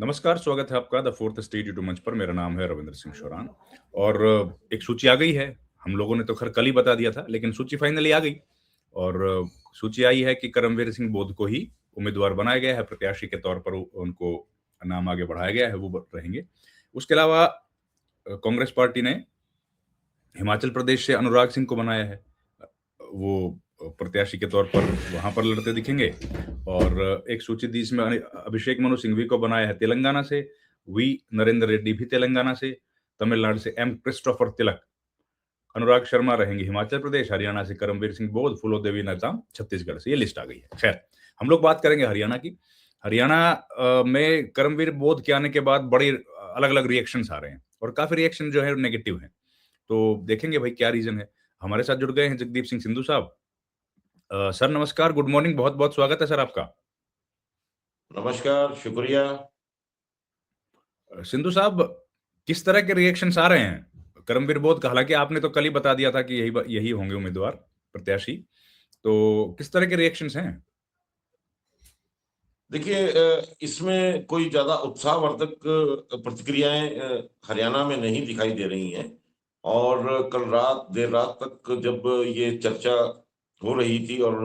नमस्कार, स्वागत है आपका द फोर्थ स्टेज यूट्यूब मंच पर। मेरा नाम है रविंद्र सिंह शोरान और एक सूची आ गई है। हम लोगों ने तो खैर कल ही बता दिया था, लेकिन सूची फाइनली आ गई और सूची आई है कि करमवीर सिंह बोध को ही उम्मीदवार बनाया गया है, प्रत्याशी के तौर पर उनको नाम आगे बढ़ाया गया है, वो रहेंगे। उसके अलावा कांग्रेस पार्टी ने हिमाचल प्रदेश से अनुराग सिंह को बनाया है। वो प्रत्याशी के तौर पर वहां पर लड़ते दिखेंगे। और एक सूची दी इसमें अभिषेक मनु सिंघवी को बनाया है तेलंगाना से, वी नरेंद्र रेड्डी भी तेलंगाना से, तमिलनाडु से एम क्रिस्टोफर तिलक, अनुराग शर्मा रहेंगे हिमाचल प्रदेश, हरियाणा से करमवीर सिंह बोध, फूलो देवी नेताम छत्तीसगढ़ से। ये लिस्ट आ गई है। खैर, हम लोग बात करेंगे हरियाणा की। हरियाणा में करमवीर बोध के आने के बाद बड़े अलग अलग रिएक्शंस आ रहे हैं और काफी रिएक्शन जो है नेगेटिव है। तो देखेंगे भाई क्या रीजन है। हमारे साथ जुड़ गए हैं जगदीप सिंह सिंधु साहब। सर नमस्कार, गुड मॉर्निंग, बहुत बहुत स्वागत है सर आपका। नमस्कार, शुक्रिया। सिंधु साहब, किस तरह के रिएक्शंस आ रहे हैं करमवीर बोध का? हालांकि आपने तो कल ही बता दिया था कि यही यही होंगे उम्मीदवार प्रत्याशी, तो किस तरह के रिएक्शंस हैं? देखिए, इसमें कोई ज्यादा उत्साहवर्धक प्रतिक्रियाएं हरियाणा में नहीं दिखाई दे रही हैं। और कल रात देर रात तक जब ये चर्चा हो रही थी और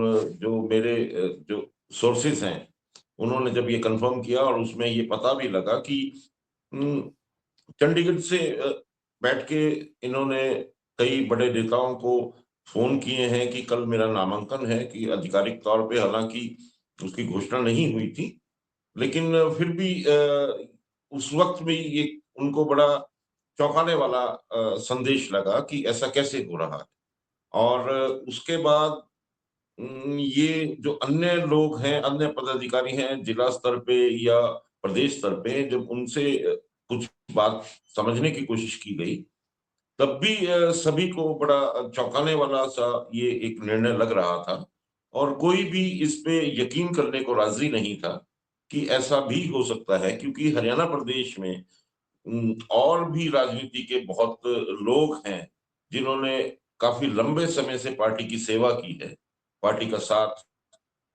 जो मेरे जो सोर्सेस हैं उन्होंने जब ये कंफर्म किया और उसमें ये पता भी लगा कि अम, चंडीगढ़ से बैठ के इन्होंने कई बड़े नेताओं को फोन किए हैं कि कल मेरा नामांकन है, कि आधिकारिक तौर पे हालांकि उसकी घोषणा नहीं हुई थी, लेकिन फिर भी उस वक्त भी ये उनको बड़ा चौंकाने वाला संदेश लगा कि ऐसा कैसे हो रहा है। और उसके बाद ये जो अन्य लोग हैं, अन्य पदाधिकारी हैं जिला स्तर पे या प्रदेश स्तर पे, जब उनसे कुछ बात समझने की कोशिश की गई, तब भी सभी को बड़ा चौंकाने वाला सा ये एक निर्णय लग रहा था। और कोई भी इस पे यकीन करने को राजी नहीं था कि ऐसा भी हो सकता है, क्योंकि हरियाणा प्रदेश में और भी राजनीति के बहुत लोग हैं जिन्होंने काफी लंबे समय से पार्टी की सेवा की है, पार्टी का साथ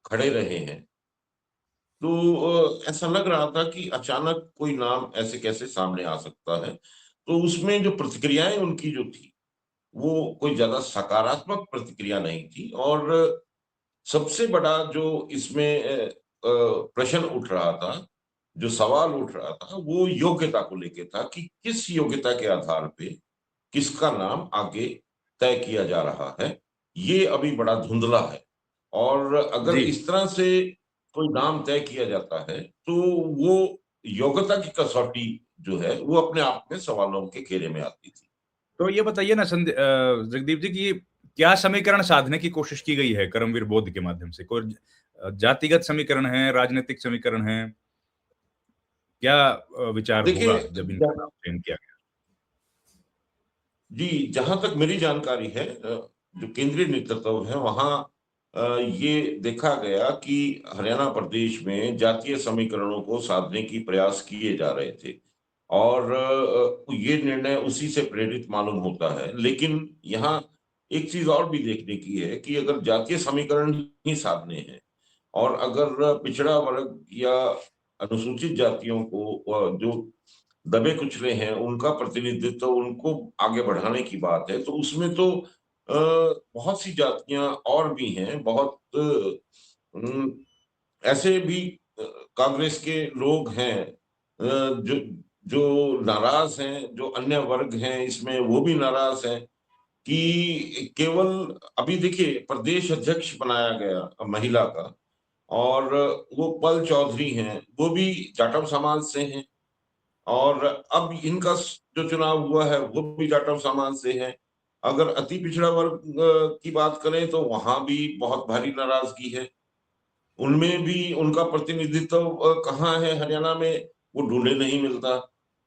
खड़े रहे हैं। तो ऐसा लग रहा था कि अचानक कोई नाम ऐसे कैसे सामने आ सकता है। तो उसमें जो प्रतिक्रियाएं उनकी जो थी, वो कोई ज्यादा सकारात्मक प्रतिक्रिया नहीं थी। और सबसे बड़ा जो इसमें प्रश्न उठ रहा था, जो सवाल उठ रहा था, वो योग्यता को लेके था कि किस योग्यता के आधार पे किसका नाम आगे तय किया जा रहा है। ये अभी बड़ा धुंधला है। और अगर जी, इस तरह से कोई नाम तय किया जाता है तो वो योग्यता की कसौटी जो है वो अपने आप में सवालों के घेरे में आती थी। तो ये बताइए ना जगदीप जी की क्या समीकरण साधने की कोशिश की गई है करमवीर बोध के माध्यम से? कोई जातिगत समीकरण है, राजनीतिक समीकरण है? क्या विचार देखिए, होगा जब इनका नाम चयन किया गया? जी, जहाँ तक मेरी जानकारी है, जो केंद्रीय नेतृत्व है वहाँ ये देखा गया कि हरियाणा प्रदेश में जातीय समीकरणों को साधने की प्रयास किए जा रहे थे। और ये निर्णय उसी से प्रेरित मालूम होता है। लेकिन यहाँ एक चीज और भी देखने की है कि अगर जातीय समीकरण ही साधने हैं और अगर पिछड़ा वर्ग या अनुसूचित जातियों को जो दबे कुचले हैं उनका प्रतिनिधित्व, उनको आगे बढ़ाने की बात है, तो उसमें तो बहुत सी जातियां और भी हैं, बहुत अम, ऐसे भी अ, कांग्रेस के लोग हैं जो जो नाराज हैं, जो अन्य वर्ग हैं इसमें वो भी नाराज हैं कि केवल अभी देखिए प्रदेश अध्यक्ष बनाया गया महिला का, और वो पल चौधरी हैं, वो भी जाटव समाज से हैं। और अब इनका जो चुनाव हुआ है वो भी जाटव समाज से है। अगर अति पिछड़ा वर्ग की बात करें तो वहां भी बहुत भारी नाराजगी है। उनमें भी उनका प्रतिनिधित्व कहाँ है हरियाणा में, वो ढूंढे नहीं मिलता।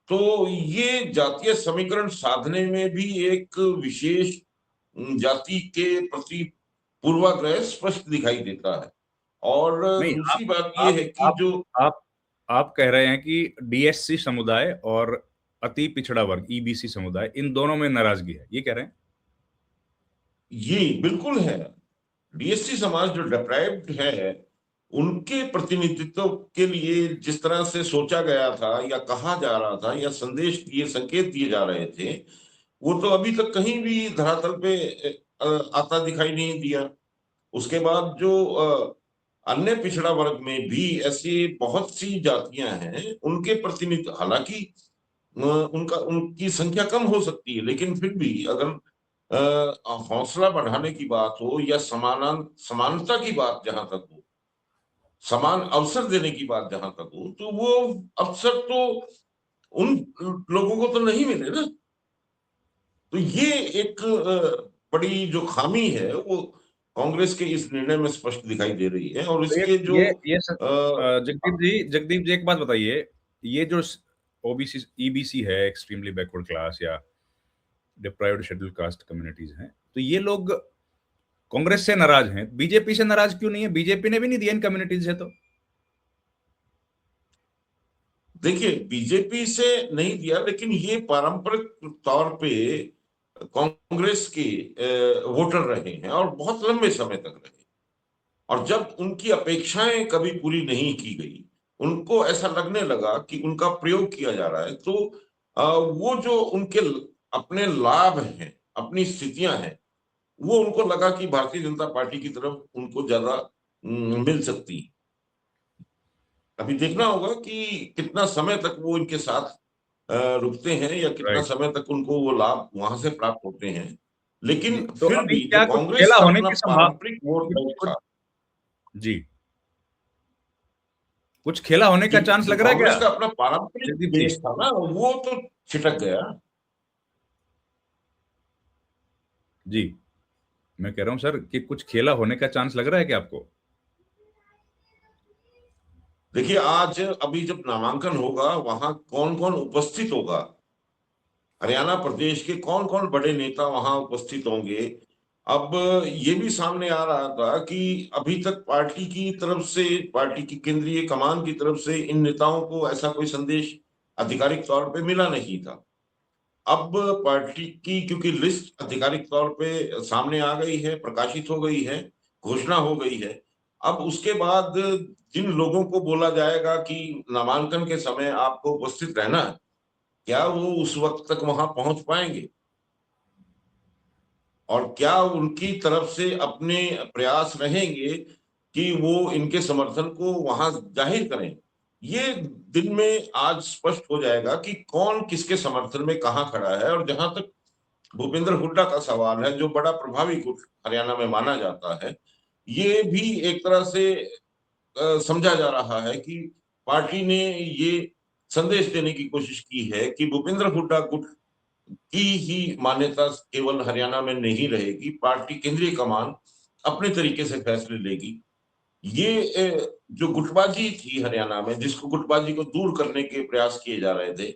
तो ये जातीय समीकरण साधने में भी एक विशेष जाति के प्रति पूर्वाग्रह स्पष्ट दिखाई देता है। और नहीं, दूसरी बात ये आप है कि आप जो आप आप कह रहे हैं कि डीएससी समुदाय और अति पिछड़ा वर्ग ईबीसी समुदाय, इन दोनों में नाराजगी है, ये कह रहे हैं? ये बिल्कुल है, बीएससी समाज जो डिप्राइव्ड है उनके प्रतिनिधित्व के लिए जिस तरह से सोचा गया था या कहा जा रहा था या संदेश दिए, संकेत दिए जा रहे थे, वो तो अभी तक कहीं भी धरातल पे आता दिखाई नहीं दिया। उसके बाद जो अन्य पिछड़ा वर्ग में भी ऐसी बहुत सी जातियां हैं, उनके प्रतिनिधित्व, हालांकि उनकी संख्या कम हो सकती है, लेकिन फिर भी अगर हौसला बढ़ाने की बात हो या समानता की बात जहां तक हो, समान अवसर देने की बात जहां तक हो, तो वो अवसर तो उन लोगों को तो नहीं मिले ना। तो ये एक बड़ी जो खामी है वो कांग्रेस के इस निर्णय में स्पष्ट दिखाई दे रही है। और तो इसके जो ये सर, जगदीप जी एक बात बताइए, ये जो ओबीसी ईबीसी है, एक्सट्रीमली बैकवर्ड क्लास या डिप्राइव्ड शेड्यूल कास्ट कम्युनिटीज हैं, तो ये लोग कांग्रेस से नाराज हैं, बीजेपी से नाराज क्यों नहीं है? बीजेपी ने भी नहीं दिया इन कम्युनिटीज से तो। देखिए, बीजेपी से नहीं दिया, लेकिन ये पारंपरिक तौर पे कांग्रेस के वोटर रहे हैं और बहुत लंबे समय तक रहे। और जब उनकी अपेक्षाएं कभी पूरी नहीं की गई, उनको ऐसा लगने लगा कि उनका प्रयोग किया जा रहा है, तो वो जो उनके अपने लाभ हैं, अपनी स्थितियां हैं, वो उनको लगा कि भारतीय जनता पार्टी की तरफ उनको ज्यादा मिल सकती है। अभी देखना होगा कि कितना समय तक वो इनके साथ रुकते हैं या कितना राइट। समय तक उनको वो लाभ वहां से प्राप्त होते हैं। जी, लेकिन तो फिर अभी भी जो क्या कुछ कांग्रेस खेला का होने अपना की पारंपरिक वोट कुछ बैंक कुछ था, जी, कुछ खेला होने जो का चांस जो लग रहा है क्या कांग्रेस का अपना पारंपरिक जगदीप जी? बेस था ना, वो तो छिटक गया। जी, मैं कह रहा हूँ सर कि कुछ खेला होने का चांस लग रहा है क्या आपको? देखिए, आज अभी जब नामांकन होगा, वहां कौन कौन उपस्थित होगा, हरियाणा प्रदेश के कौन कौन बड़े नेता वहां उपस्थित होंगे। अब ये भी सामने आ रहा था कि अभी तक पार्टी की तरफ से, पार्टी की केंद्रीय कमान की तरफ से इन नेताओं को ऐसा कोई संदेश आधिकारिक तौर पे मिला नहीं था। अब पार्टी की क्योंकि लिस्ट आधिकारिक तौर पे सामने आ गई है, प्रकाशित हो गई है, घोषणा हो गई है। अब उसके बाद जिन लोगों को बोला जाएगा कि नामांकन के समय आपको उपस्थित रहना है, क्या वो उस वक्त तक वहां पहुंच पाएंगे? और क्या उनकी तरफ से अपने प्रयास रहेंगे कि वो इनके समर्थन को वहां जाहिर करें? ये दिन में आज स्पष्ट हो जाएगा कि कौन किसके समर्थन में कहां खड़ा है। और जहां तक भूपेंद्र हुड्डा का सवाल है, जो बड़ा प्रभावी गुट हरियाणा में माना जाता है, ये भी एक तरह से समझा जा रहा है कि पार्टी ने ये संदेश देने की कोशिश की है कि भूपेंद्र हुड्डा गुट की ही मान्यता केवल हरियाणा में नहीं रहेगी, पार्टी केंद्रीय कमान अपने तरीके से फैसले लेगी। ये जो गुटबाजी थी हरियाणा में, जिसको गुटबाजी को दूर करने के प्रयास किए जा रहे थे,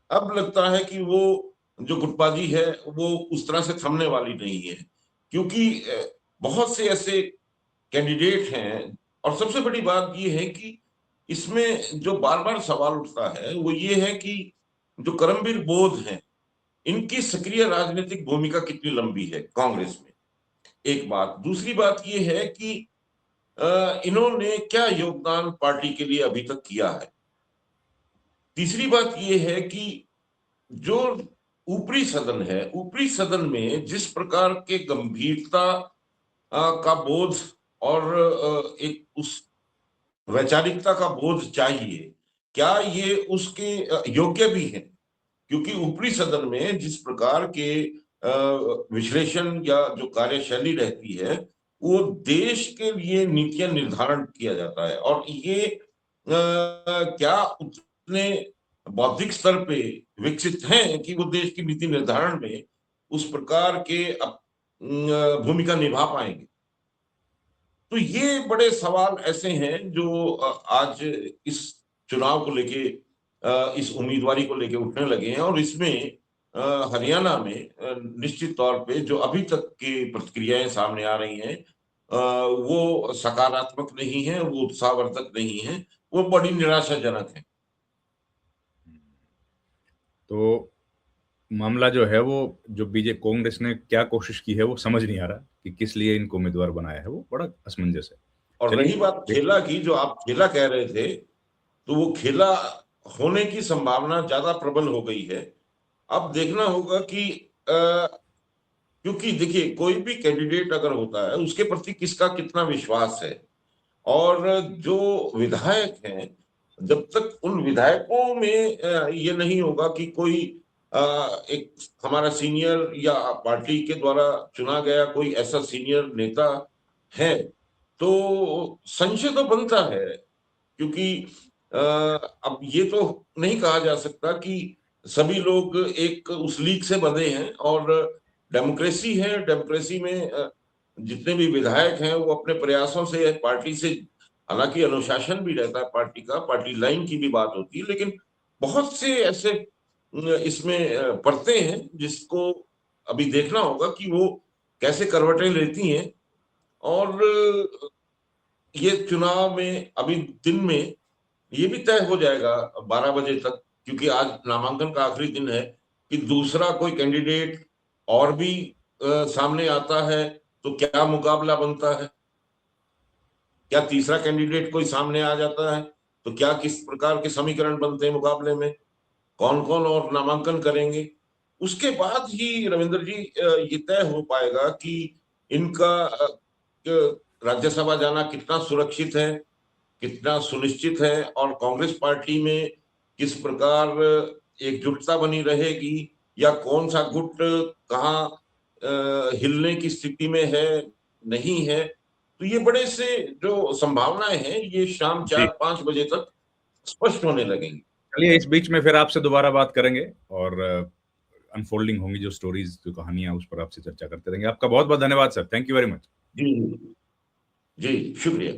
अब लगता है कि वो जो गुटबाजी है वो उस तरह से थमने वाली नहीं है। क्योंकि बहुत से ऐसे कैंडिडेट हैं। और सबसे बड़ी बात ये है कि इसमें जो बार बार सवाल उठता है वो ये है कि जो करमबीर बोध हैं, इनकी सक्रिय राजनीतिक भूमिका कितनी लंबी है कांग्रेस में, एक बात। दूसरी बात ये है कि इन्होंने क्या योगदान पार्टी के लिए अभी तक किया है। तीसरी बात ये है कि जो ऊपरी सदन है, ऊपरी सदन में जिस प्रकार के गंभीरता का बोध और एक उस वैचारिकता का बोध चाहिए, क्या ये उसके योग्य भी है? क्योंकि ऊपरी सदन में जिस प्रकार के विश्लेषण या जो कार्यशैली रहती है, वो देश के लिए नीतियां निर्धारण किया जाता है। और ये क्या उतने बौद्धिक स्तर पे विकसित हैं कि वो देश की नीति निर्धारण में उस प्रकार के भूमिका निभा पाएंगे? तो ये बड़े सवाल ऐसे हैं जो आज इस चुनाव को लेके, इस उम्मीदवारी को लेके उठने लगे हैं। और इसमें हरियाणा में निश्चित तौर पे जो अभी तक की प्रतिक्रियाएं सामने आ रही हैं, वो सकारात्मक नहीं है, वो उत्साहवर्धक नहीं है, वो बड़ी निराशाजनक है। तो मामला जो है वो, जो बीजेपी कांग्रेस ने क्या कोशिश की है वो समझ नहीं आ रहा कि किस लिए इनको उम्मीदवार बनाया है, वो बड़ा असमंजस है। और चलिए, रही बात खेला की, जो आप खेला कह रहे थे, तो वो खेला होने की संभावना ज्यादा प्रबल हो गई है। अब देखना होगा कि क्योंकि देखिए, कोई भी कैंडिडेट अगर होता है, उसके प्रति किसका कितना विश्वास है। और जो विधायक हैं, जब तक उन विधायकों में ये नहीं होगा कि कोई एक हमारा सीनियर या पार्टी के द्वारा चुना गया कोई ऐसा सीनियर नेता है, तो संशय तो बनता है। क्योंकि अब ये तो नहीं कहा जा सकता कि सभी लोग एक उस लीग से बंधे हैं। और डेमोक्रेसी है, डेमोक्रेसी में जितने भी विधायक हैं वो अपने प्रयासों से पार्टी से, हालांकि अनुशासन भी रहता है पार्टी का, पार्टी लाइन की भी बात होती है, लेकिन बहुत से ऐसे इसमें पड़ते हैं जिसको अभी देखना होगा कि वो कैसे करवटें लेती हैं। और ये चुनाव में अभी दिन में ये भी तय हो जाएगा 12 बजे तक, क्योंकि आज नामांकन का आखिरी दिन है, कि दूसरा कोई कैंडिडेट और भी सामने आता है तो क्या मुकाबला बनता है। क्या तीसरा कैंडिडेट कोई सामने आ जाता है तो क्या किस प्रकार के समीकरण बनते हैं मुकाबले में, कौन कौन और नामांकन करेंगे। उसके बाद ही रविंद्र जी ये तय हो पाएगा कि इनका राज्यसभा जाना कितना सुरक्षित है, कितना सुनिश्चित है, और कांग्रेस पार्टी में किस प्रकार एकजुटता बनी रहेगी, या कौन सा गुट कहाँ हिलने की स्थिति में है, नहीं है। तो ये बड़े से जो संभावनाएं हैं, ये शाम जी। 4-5 बजे तक स्पष्ट होने लगेंगी। चलिए, इस बीच में फिर आपसे दोबारा बात करेंगे और अनफोल्डिंग होंगी जो स्टोरीज, जो कहानियां, उस पर आपसे चर्चा करते रहेंगे। आपका बहुत बहुत धन्यवाद sir. Thank you very much. जी जी, शुक्रिया।